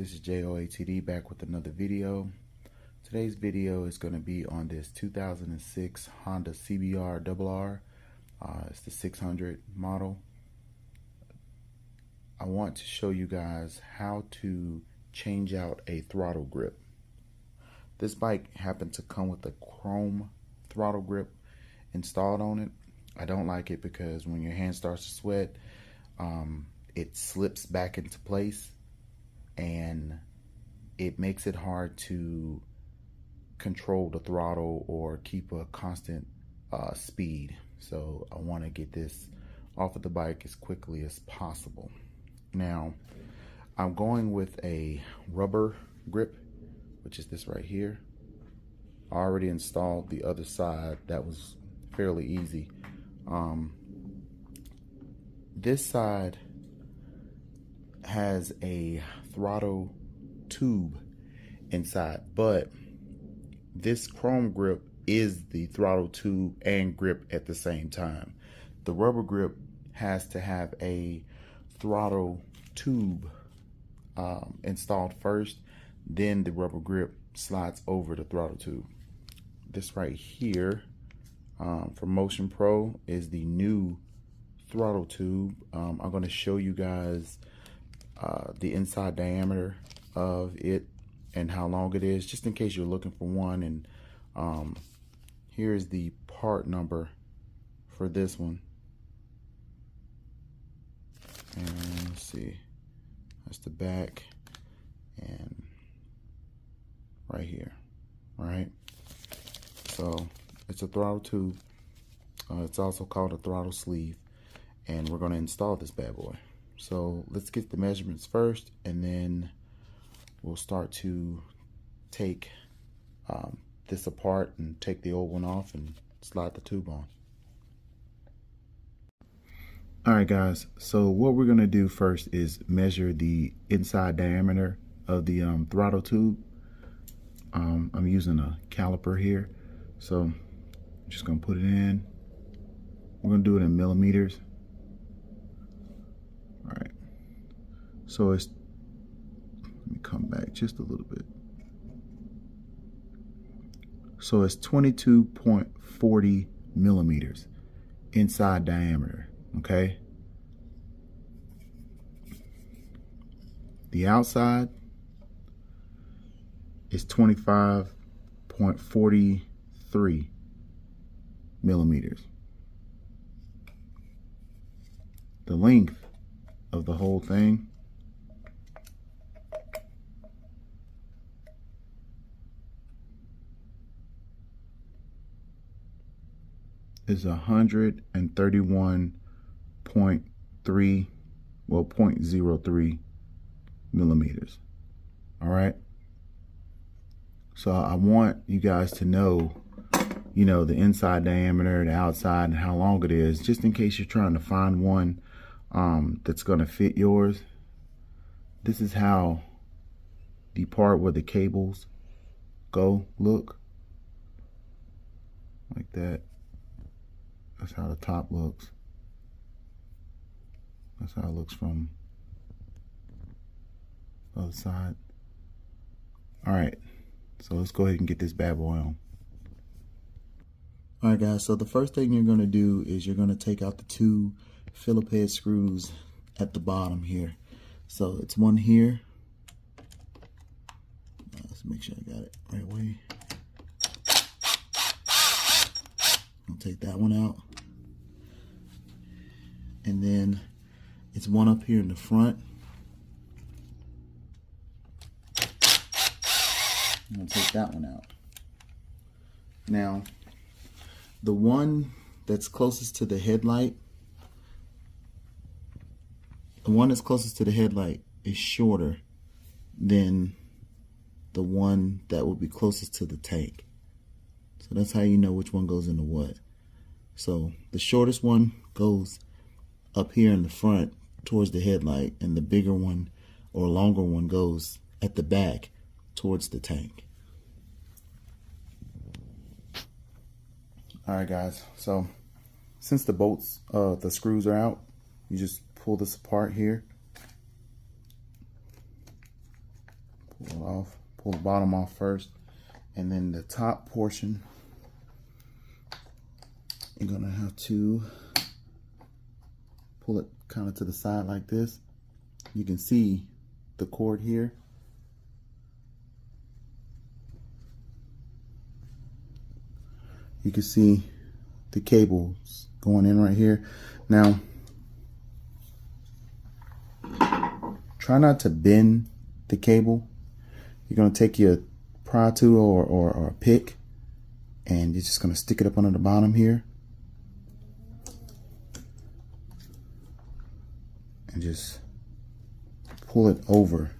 this is J.O.A.T.D back with another video. Today's video is going to be on this 2006 Honda CBR RR. It's the 600 model. I want to show you guys how to change out a throttle grip. This bike happened to come with a chrome throttle grip installed on it. I don't like it because when your hand starts to sweat, it slips back into place and it makes it hard to control the throttle or keep a constant speed. So I want to get this off of the bike as quickly as possible. Now I'm going with a rubber grip, which is this right here. I already installed the other side. That was fairly easy. This side has a throttle tube inside, but this chrome grip is the throttle tube and grip at the same time. The rubber grip has to have a throttle tube installed first, then the rubber grip slides over the throttle tube. This right here from Motion Pro is the new throttle tube. I'm going to show you guys the inside diameter of it and how long it is, just in case you're looking for one. And here's the part number for this one. And let's see, that's the back and right here. All right, so it's a throttle tube. It's also called a throttle sleeve, and we're going to install this bad boy. So let's get the measurements first, and then we'll start to take this apart and take the old one off and slide the tube on. Alright guys, so what we're going to do first is measure the inside diameter of the throttle tube. I'm using a caliper here, so I'm just going to put it in. We're going to do it in millimeters. Alright, so it's, let me come back just a little bit. So it's 22.40 millimeters inside diameter. Okay. The outside is 25.43 millimeters. The length of the whole thing is 0.03 millimeters. All right, so I want you guys to know, you know, the inside diameter, the outside, and how long it is, just in case you're trying to find one that's going to fit yours. This is how the part where the cables go look, like that. That's how the top looks. That's how it looks from the other side. Alright, so let's go ahead and get this bad boy on. Alright guys, so the first thing you're going to do is you're going to take out the two Phillips head screws at the bottom here. So it's one here. Let's make sure I got it right away. I'll take that one out. And then it's one up here in the front. I'm going to take that one out. Now, the one that's closest to the headlight, is shorter than the one that will be closest to the tank. So that's how you know which one goes into what. So the shortest one goes up here in the front towards the headlight, and the bigger one or longer one goes at the back towards the tank. Alright guys, so since the bolts, the screws are out, you just pull this apart here. pull the bottom off first, and then the top portion, you're gonna have to pull it kind of to the side like this. You can see the cord here. You can see the cables going in right here. Now, try not to bend the cable. You're gonna take your pry tool or a pick, and you're just gonna stick it up under the bottom here. And just pull it over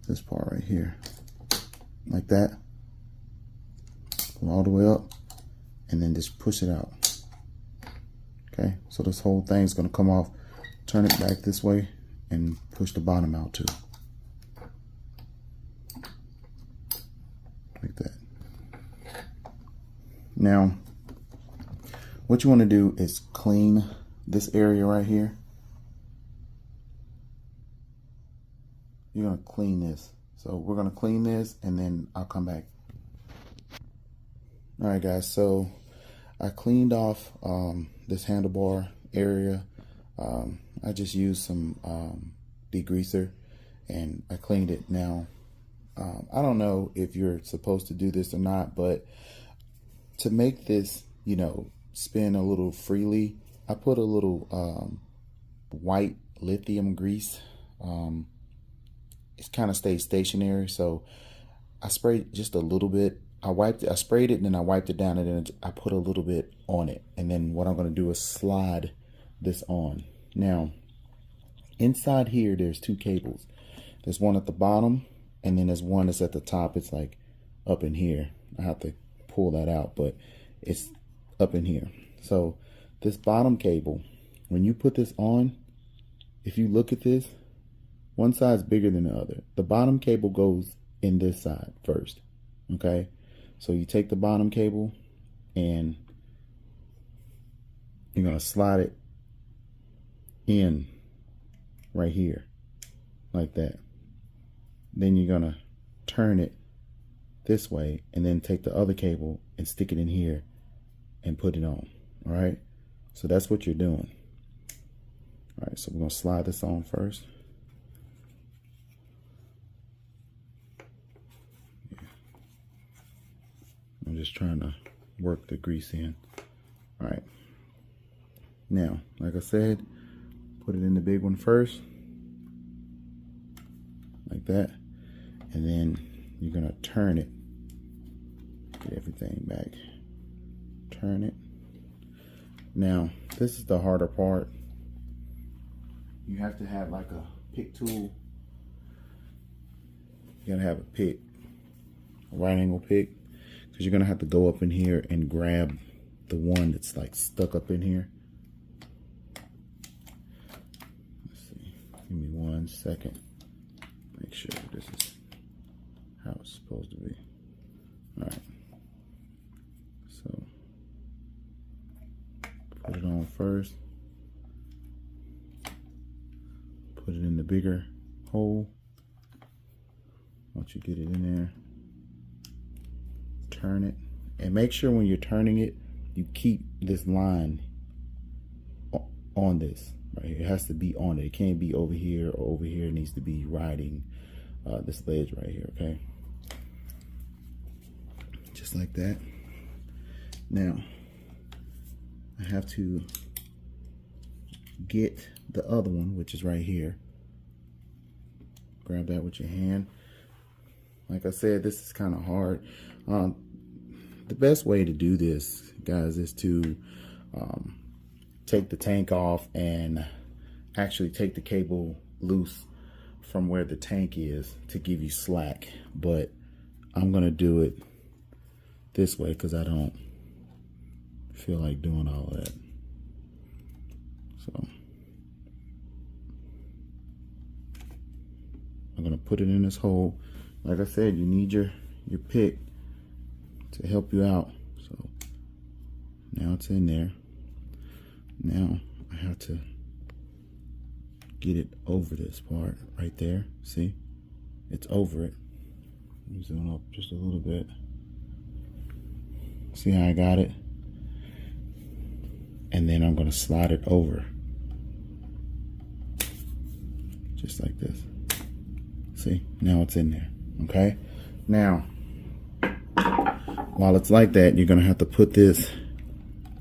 this part right here, like that. Pull all the way up, and then just push it out. Okay, so this whole thing's gonna come off. Turn it back this way and push the bottom out too. Like that. Now, what you want to do is clean this area right here. You're going to clean this. So we're going to clean this, and then I'll come back. All right, guys, so I cleaned off this handlebar area. I just used some degreaser, and I cleaned it. Now, I don't know if you're supposed to do this or not, but to make this, you know, spin a little freely, I put a little white lithium grease. It kind of stays stationary, so I sprayed just a little bit. I sprayed it, and then I wiped it down, and then I put a little bit on it. And then what I'm going to do is slide this on. Now, inside here, there's two cables. There's one at the bottom, and then there's one that's at the top. It's like up in here. I have to pull that out, but it's up in here. So this bottom cable, when you put this on, if you look at this, one side's bigger than the other. The bottom cable goes in this side first, okay? So you take the bottom cable and you're gonna slide it in right here, like that. Then you're gonna turn it this way and then take the other cable and stick it in here and put it on, all right? So that's what you're doing. All right, so we're gonna slide this on first. I'm just trying to work the grease in. All right. Now, like I said, put it in the big one first, like that. And then you're gonna turn it. Get everything back. Turn it. Now, this is the harder part. You have to have like a pick tool. You gotta have a pick, a right angle pick. Because you're going to have to go up in here and grab the one that's like stuck up in here. Let's see. Give me 1 second. Make sure this is how it's supposed to be. All right. So put it on first. Put it in the bigger hole. Once you get it in there, turn it, and make sure when you're turning it, you keep this line on this right here. It has to be on it. It can't be over here or over here. It needs to be riding this ledge right here, okay? Just like that. Now, I have to get the other one, which is right here. Grab that with your hand. Like I said, this is kind of hard. The best way to do this, guys, is to take the tank off and actually take the cable loose from where the tank is to give you slack. But I'm gonna do it this way because I don't feel like doing all that. So I'm gonna put it in this hole. Like I said, you need your pick to help you out. So now it's in there. Now I have to get it over this part right there. See, it's over it. Let me zoom up just a little bit. See how I got it? And then I'm going to slide it over. Just like this. See, now it's in there. Okay? Now, while it's like that, you're going to have to put this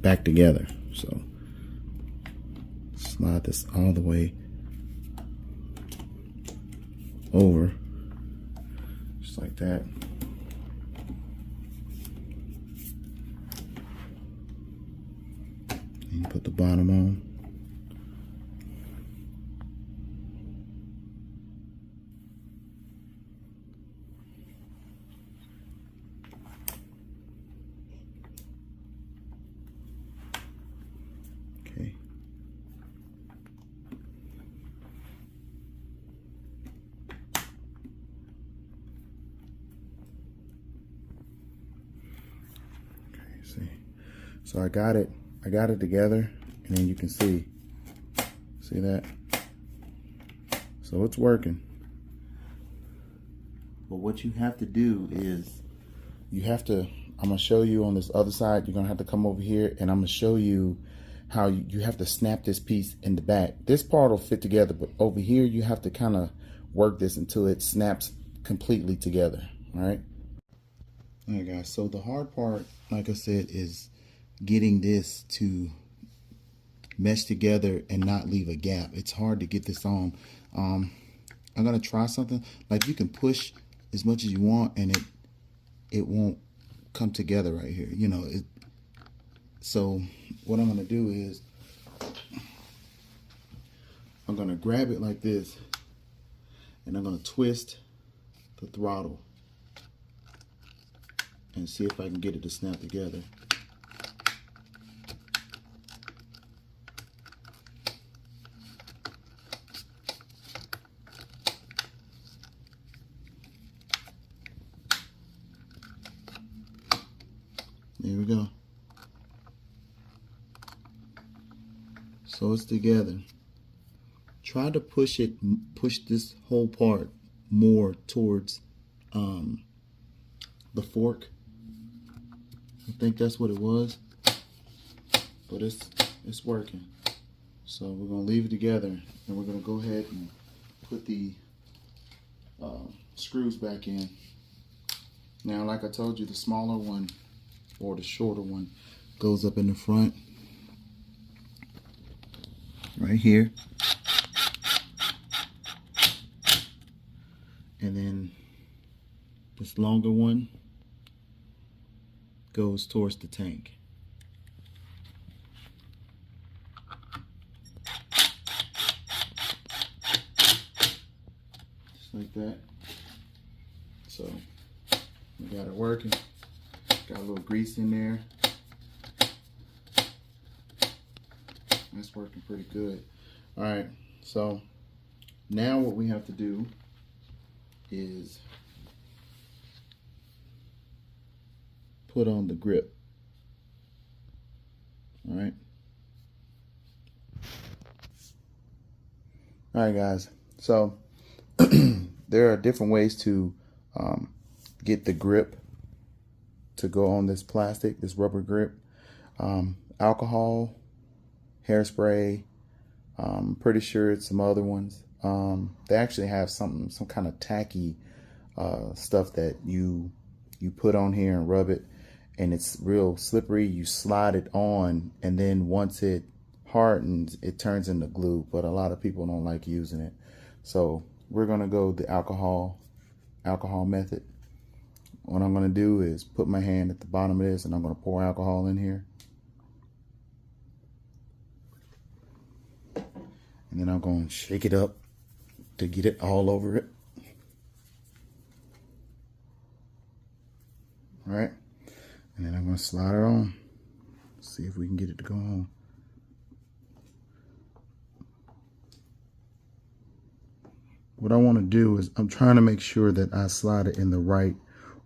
back together. So, slide this all the way over. Just like that. And you put the bottom on. Okay. See, so I got it together, and then you can see that? So it's working. But what you have to do is I'm gonna show you on this other side. You're gonna have to come over here, and I'm gonna show you how you have to snap this piece in the back. This part will fit together, but over here you have to kind of work this until it snaps completely together. All right guys, so the hard part, like I said, is getting this to mesh together and not leave a gap. It's hard to get this on. I'm gonna try something like you can push as much as you want, and it won't come together right here, you know. So what I'm gonna do is I'm gonna grab it like this, and I'm gonna twist the throttle and see if I can get it to snap together. There we go. So it's together. Try to push this whole part more towards the fork. I think that's what it was, but it's working. So we're gonna leave it together, and we're gonna go ahead and put the screws back in. Now, like I told you, the smaller one or the shorter one goes up in the front right here, and then this longer one goes towards the tank. Just like that. So we got it working. Got a little grease in there. That's working pretty good. All right, so now what we have to do is put on the grip. All right. All right, guys. So there are different ways to get the grip to go on this plastic, this rubber grip. Alcohol, hairspray. Pretty sure it's some other ones. They actually have some kind of tacky stuff that you put on here and rub it, and it's real slippery. You slide it on, and then once it hardens, it turns into glue, but a lot of people don't like using it. So we're gonna go the alcohol method. What I'm gonna do is put my hand at the bottom of this, and I'm gonna pour alcohol in here. And then I'm gonna shake it up to get it all over it. All right, and then I'm gonna slide it on. See if we can get it to go on. What I want to do is I'm trying to make sure that I slide it in the right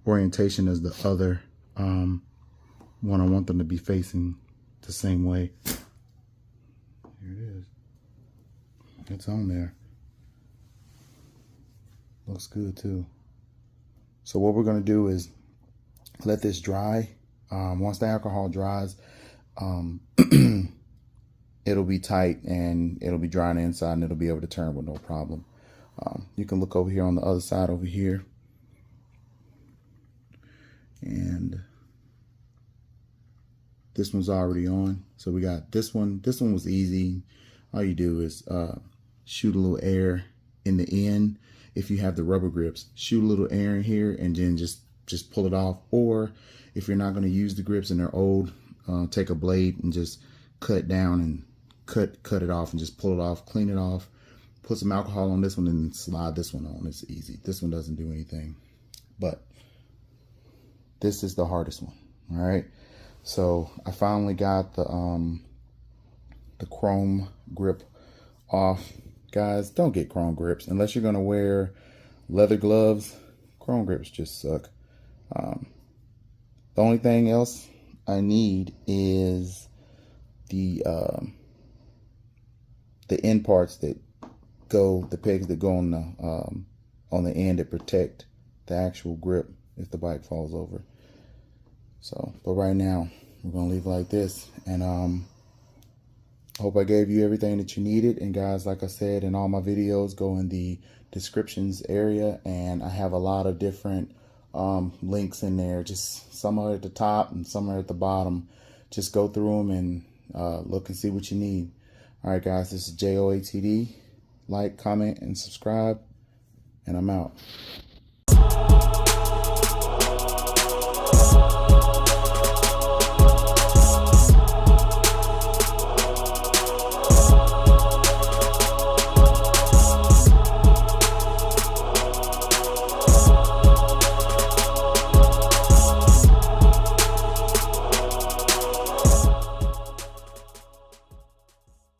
orientation as the other one. I want them to be facing the same way. Here it is. It's on there. Looks good too. So what we're going to do is let this dry. Once the alcohol dries, it'll be tight and it'll be dry on the inside and it'll be able to turn with no problem. You can look over here on the other side over here. And this one's already on. So we got this one. This one was easy. All you do is shoot a little air in the end. If you have the rubber grips, shoot a little air in here and then just pull it off. Or if you're not going to use the grips and they're old, take a blade and just cut down and cut it off and just pull it off, clean it off, put some alcohol on this one and slide this one on. It's easy. This one doesn't do anything, but this is the hardest one. All right. So I finally got the chrome grip off. Guys, don't get chrome grips unless you're gonna wear leather gloves. Chrome grips just suck. The only thing else I need is the end parts that go, the pegs that go on the end that protect the actual grip if the bike falls over. So, but right now we're gonna leave it like this, and I hope I gave you everything that you needed. And guys, like I said, in all my videos, go in the descriptions area, and I have a lot of different links in there. Just some are at the top and some are at the bottom. Just go through them and look and see what you need. All right, guys, this is J.O.A.T.D. Like, comment, and subscribe, and I'm out.